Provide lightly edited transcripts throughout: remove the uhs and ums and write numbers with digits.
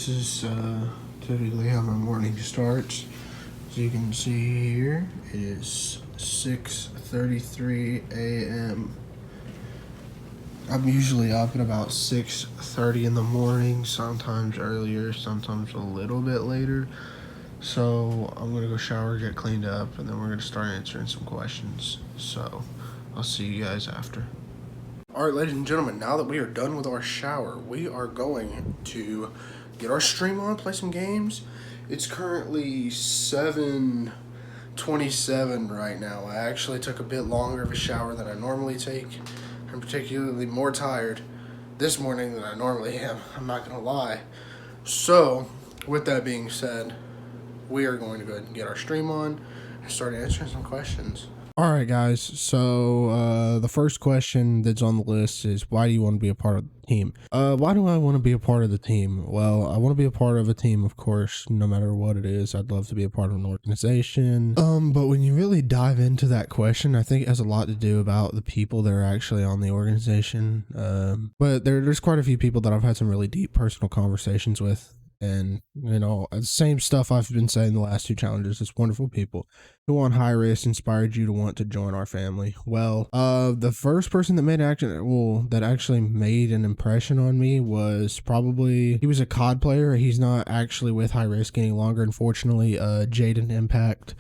this is typically how my morning starts. As you can see here, it is 6:33 a.m. I'm usually up at about 6:30 in the morning, sometimes earlier, sometimes a little bit later. So I'm going to go shower, get cleaned up, and then we're going to start answering some questions. So I'll see you guys after. Alright, ladies and gentlemen, now that we are done with our shower, we are going to get our stream on, play some games. It's currently 7:27 right now. I actually took a bit longer of a shower than I normally take. I'm particularly more tired this morning than I normally am, I'm not going to lie. So, with that being said, we are going to go ahead and get our stream on and start answering some questions. Alright guys, so the first question that's on the list is, why do you want to be a part of the team? Why do I want to be a part of the team? Well, I want to be a part of a team, of course, no matter what it is. I'd love to be a part of an organization. But when you really dive into that question, I think it has a lot to do about the people that are actually on the organization. But there's quite a few people that I've had some really deep personal conversations with. And, you know, the same stuff I've been saying the last two challenges. It's wonderful people who on High Rysk inspired you to want to join our family. Well, the first person that actually made an impression on me was probably, he was a COD player. He's not actually with High Rysk any longer, unfortunately. Jaden Impact.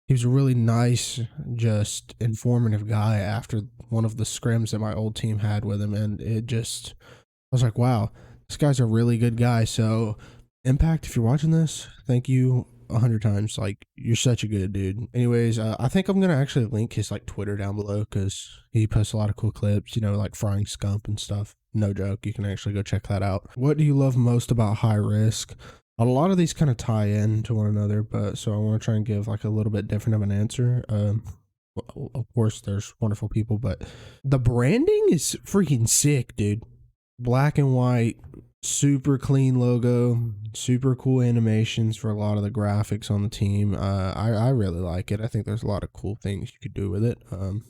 He was a really nice, just informative guy after one of the scrims that my old team had with him. And I was like, wow, this guy's a really good guy. So Impact, if you're watching this, thank you 100 times. Like, you're such a good dude. Anyways, I think I'm gonna actually link his like Twitter down below because he posts a lot of cool clips, you know, like frying scump and stuff. No joke, you can actually go check that out. What do you love most about High Rysk? A lot of these kind of tie in to one another, but so I want to try and give like a little bit different of an answer. Of course, there's wonderful people, but the branding is freaking sick, dude. Black and white, super clean logo, super cool animations for a lot of the graphics on the team. I really like it. I think there's a lot of cool things you could do with it.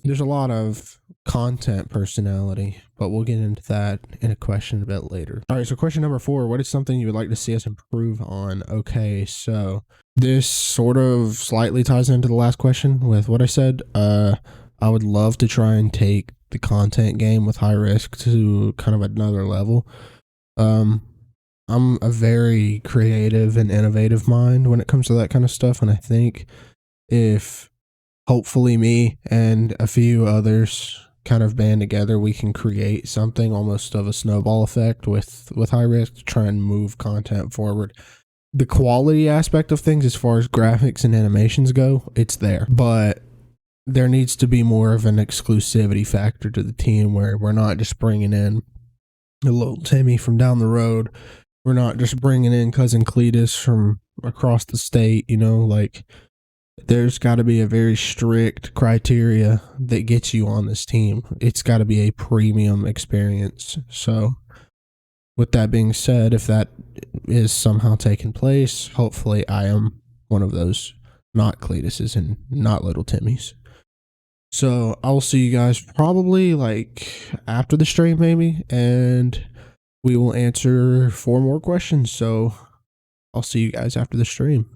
There's a lot of content personality, but we'll get into that in a question a bit later. All right, so question number 4, what is something you would like to see us improve on? Okay, so this sort of slightly ties into the last question with what I said. I would love to try and take the content game with High Rysk to kind of another level. I'm a very creative and innovative mind when it comes to that kind of stuff, and I think if hopefully me and a few others kind of band together, we can create something almost of a snowball effect with High Rysk to try and move content forward. The quality aspect of things as far as graphics and animations go, it's there, but there needs to be more of an exclusivity factor to the team where we're not just bringing in a little Timmy from down the road. We're not just bringing in cousin Cletus from across the state, you know, like there's got to be a very strict criteria that gets you on this team. It's got to be a premium experience. So with that being said, if that is somehow taking place, hopefully I am one of those not Cletuses and not little Timmys. So I'll see you guys probably like after the stream maybe, and we will answer 4 more questions. So I'll see you guys after the stream.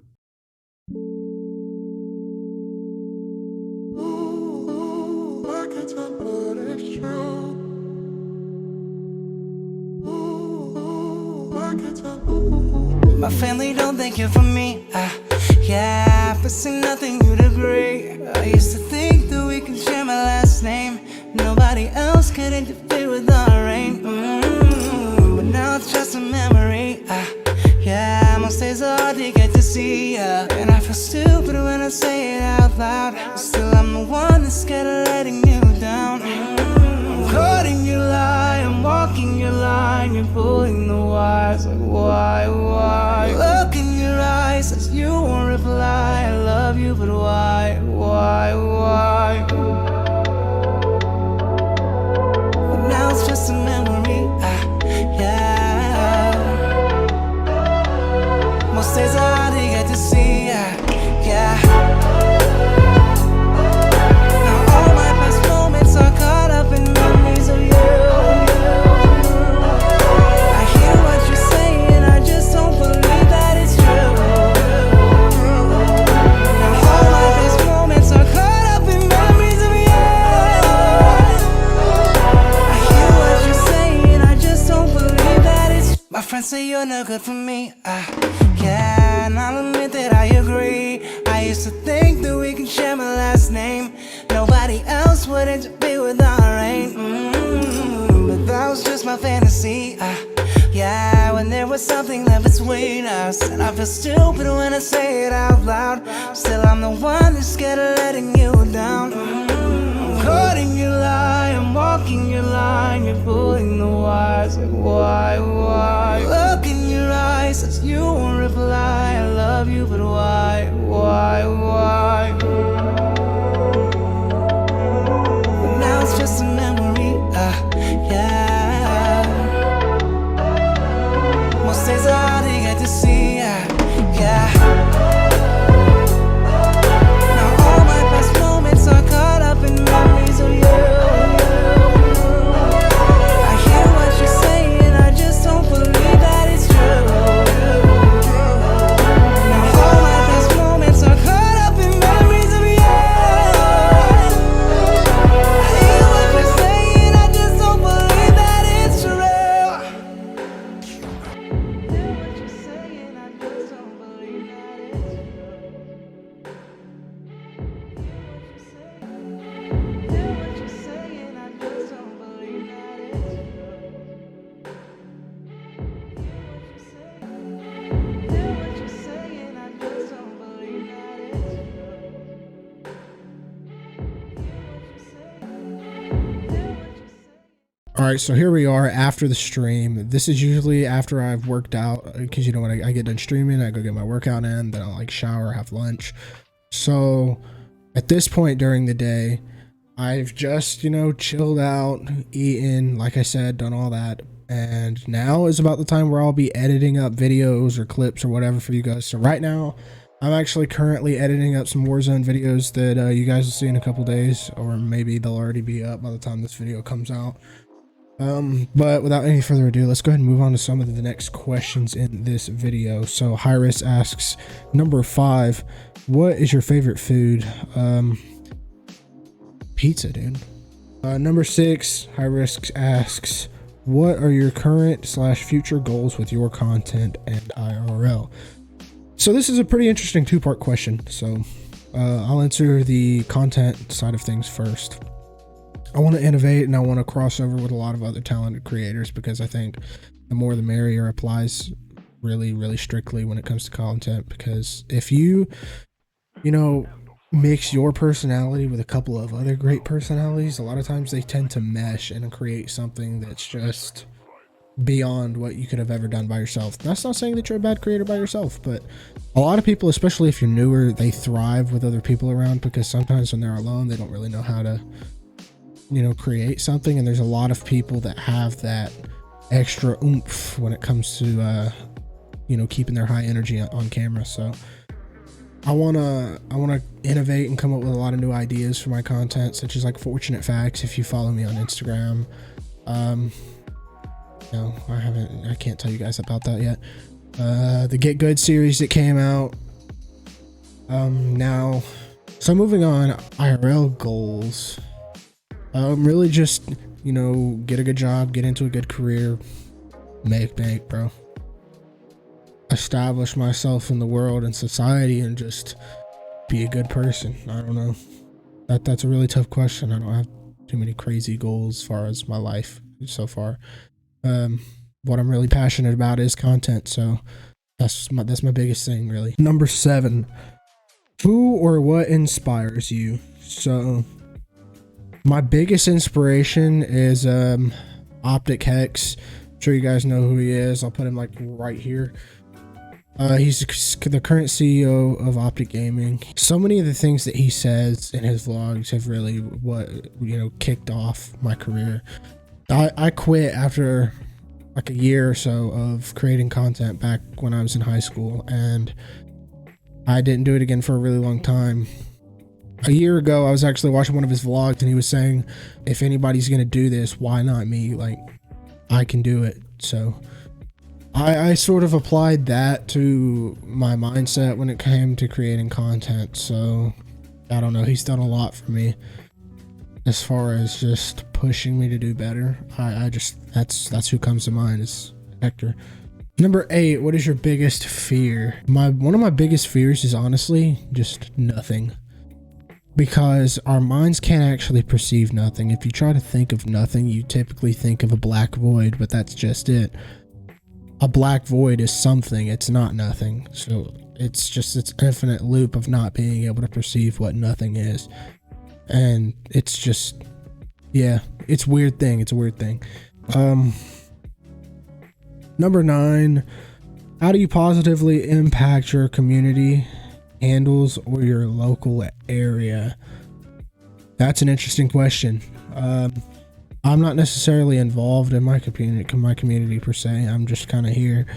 My family don't think you're for me. Yeah, but say nothing, you'd agree. I used to think that we could share my last name. Nobody else could interfere with our reign. But now it's just a memory. Yeah, most days are hard to get to see ya. And I feel stupid when I say it out loud. But still I'm the one that's scared of letting you down. I'm cutting your lie, I'm walking your line. You're pulling the wires, like why? Look in your eyes as you won't reply. I love you, but why? But now it's just a memory, yeah. Most days are hard to get to see, yeah. Now all my best moments are caught up in memories of you. I hear what you're saying, I just don't believe. Yeah, and I'll admit that I agree. I used to think that we can share my last name. Nobody else would interfere with our reign. But that was just my fantasy. Yeah, when there was something left between us. And I feel stupid when I say it out loud. Still, I'm the one that's scared of letting you down. I'm caught in your lie, I'm walking your line. You're pulling the wires, like why? Look in your eyes, says you won't reply. I love you, but why? But now it's just a memory, yeah. Most days are hard to get to see, yeah. Now all my past moments are caught up in memories of you. I hear what you're saying, I just don't believe that it's true. Now all my past moments are caught up in memories of you. I hear what you're saying, I just don't believe that it's true. Hear what you're saying, I just don't believe that it's true. Hear what you're saying, I just don't believe that it's true. Hear what you're saying, I just don't believe that it's true. All right, so here we are after the stream. This is usually after I've worked out, because you know when I get done streaming, I go get my workout in, then I'll like shower, have lunch. So at this point during the day, I've just, you know, chilled out, eaten, like I said, done all that. And now is about the time where I'll be editing up videos or clips or whatever for you guys. So right now, I'm actually currently editing up some Warzone videos that you guys will see in a couple days, or maybe they'll already be up by the time this video comes out. But without any further ado, let's go ahead and move on to some of the next questions in this video. So High Rysk asks, number 5, what is your favorite food? Pizza, dude. Number 6, High Rysk asks, what are your current/future goals with your content and IRL? So this is a pretty interesting two-part question. So I'll answer the content side of things first. I want to innovate and I want to cross over with a lot of other talented creators, because I think the more the merrier applies really, really strictly when it comes to content. Because if you know, mix your personality with a couple of other great personalities, a lot of times they tend to mesh and create something that's just beyond what you could have ever done by yourself. That's not saying that you're a bad creator by yourself, but a lot of people, especially if you're newer, they thrive with other people around, because sometimes when they're alone, they don't really know how to, you know, create something. And there's a lot of people that have that extra oomph when it comes to you know, keeping their high energy on camera. So I want to innovate and come up with a lot of new ideas for my content, such as like Fortunate Facts. If you follow me on Instagram, no, I can't tell you guys about that yet. The Get Good series that came out. Now, so moving on, IRL goals. Really just, you know, get a good job, get into a good career, make bank, bro. Establish myself in the world and society, and just be a good person. I don't know. That's a really tough question. I don't have too many crazy goals as far as my life so far. What I'm really passionate about is content, so that's my biggest thing, really. Number 7, who or what inspires you? So my biggest inspiration is Optic Hex. I'm sure you guys know who he is. I'll put him like right here. He's the current CEO of Optic Gaming. So many of the things that he says in his vlogs have really kicked off my career. I quit after like a year or so of creating content back when I was in high school, and I didn't do it again for a really long time. A year ago, I was actually watching one of his vlogs, and he was saying, if anybody's gonna do this, why not me? Like, I can do it. So I sort of applied that to my mindset when it came to creating content. So I don't know, he's done a lot for me as far as just pushing me to do better. I just that's who comes to mind is Hector. Number 8, what is your biggest fear? One of my biggest fears is honestly just nothing. Because our minds can't actually perceive nothing. If you try to think of nothing, you typically think of a black void, but that's just it. A black void is something, it's not nothing. So it's just this infinite loop of not being able to perceive what nothing is. And it's just, yeah, it's a weird thing. It's a weird thing. Number 9, how do you positively impact your community, handles, or your local area? That's an interesting question. I'm not necessarily involved in my community per se. I'm just kind of here.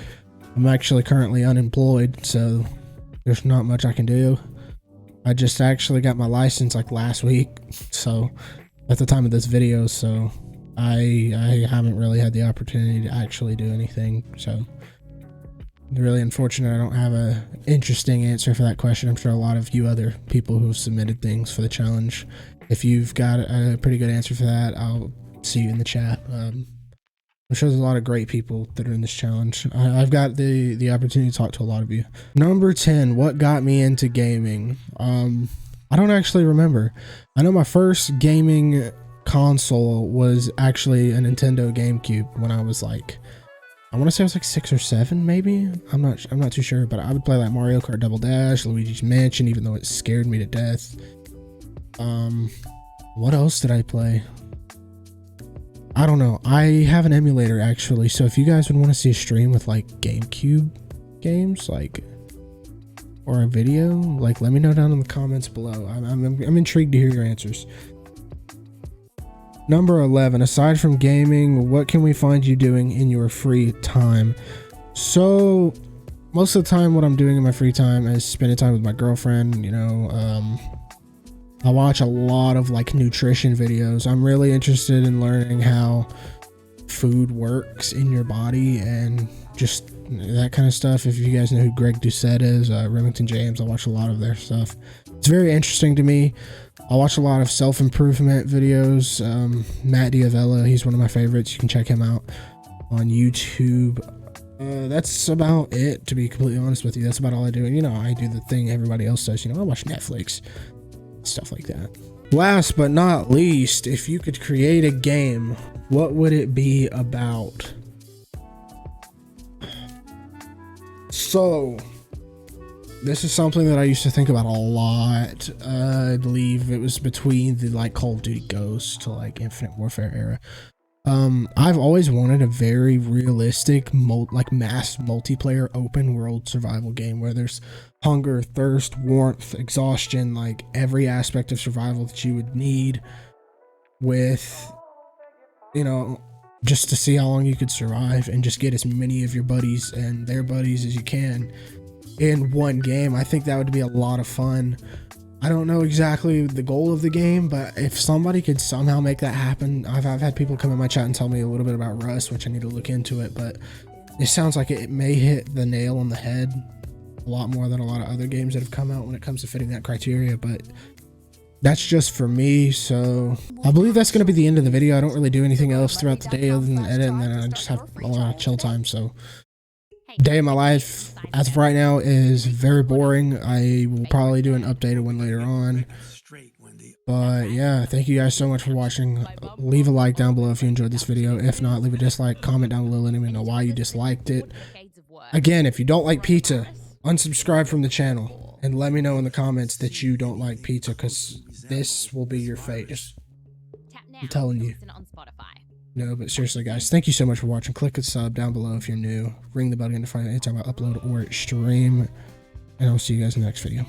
I'm actually currently unemployed, so there's not much I can do. I just actually got my license like last week, so at the time of this video, so I haven't really had the opportunity to actually do anything. So really unfortunate I don't have a interesting answer for that question. I'm sure a lot of you other people who have submitted things for the challenge, if you've got a pretty good answer for that, I'll see you in the chat. I'm sure there's a lot of great people that are in this challenge. I've got the opportunity to talk to a lot of you. Number 10, what got me into gaming? I don't actually remember. I know my first gaming console was actually a Nintendo GameCube when I was like, I want to say I was like 6 or 7 maybe. I'm not too sure, but I would play like Mario Kart Double Dash, Luigi's Mansion, even though it scared me to death. What else did I play? I don't know. I have an emulator actually, so if you guys would want to see a stream with like GameCube games, like, or a video, like, let me know down in the comments below. I'm intrigued to hear your answers. Number 11, aside from gaming, what can we find you doing in your free time? So most of the time what I'm doing in my free time is spending time with my girlfriend. You know, I watch a lot of like nutrition videos. I'm really interested in learning how food works in your body and just that kind of stuff. If you guys know who Greg Doucette is, Remington James, I watch a lot of their stuff. It's very interesting to me. I watch a lot of self-improvement videos. Matt Diavella, he's one of my favorites. You can check him out on YouTube. That's about it, to be completely honest with you. That's about all I do. And you know, I do the thing everybody else does. You know, I watch Netflix, stuff like that. Last but not least, if you could create a game, what would it be about? So this is something that I used to think about a lot. I believe it was between the like Call of Duty Ghosts to like Infinite Warfare era. I've always wanted a very realistic mass multiplayer open world survival game where there's hunger, thirst, warmth, exhaustion, like every aspect of survival that you would need, with, you know, just to see how long you could survive and just get as many of your buddies and their buddies as you can in one game. I think that would be a lot of fun. I don't know exactly the goal of the game, but if somebody could somehow make that happen. I've had people come in my chat and tell me a little bit about Rust, which I need to look into it, but it sounds like it may hit the nail on the head a lot more than a lot of other games that have come out when it comes to fitting that criteria. But that's just for me. So I believe that's going to be the end of the video. I don't really do anything else throughout the day other than edit, and then I just have a lot of chill time. So day of my life as of right now is very boring. I will probably do an updated one later on. But yeah, thank you guys so much for watching. Leave a like down below if you enjoyed this video. If not, leave a dislike. Comment down below letting me know why you disliked it. Again, if you don't like pizza, unsubscribe from the channel and let me know in the comments that you don't like pizza, because this will be your fate. I'm telling you. No, but seriously, guys, thank you so much for watching. Click a sub down below if you're new. Ring the bell to find out anytime I upload or stream. And I'll see you guys in the next video.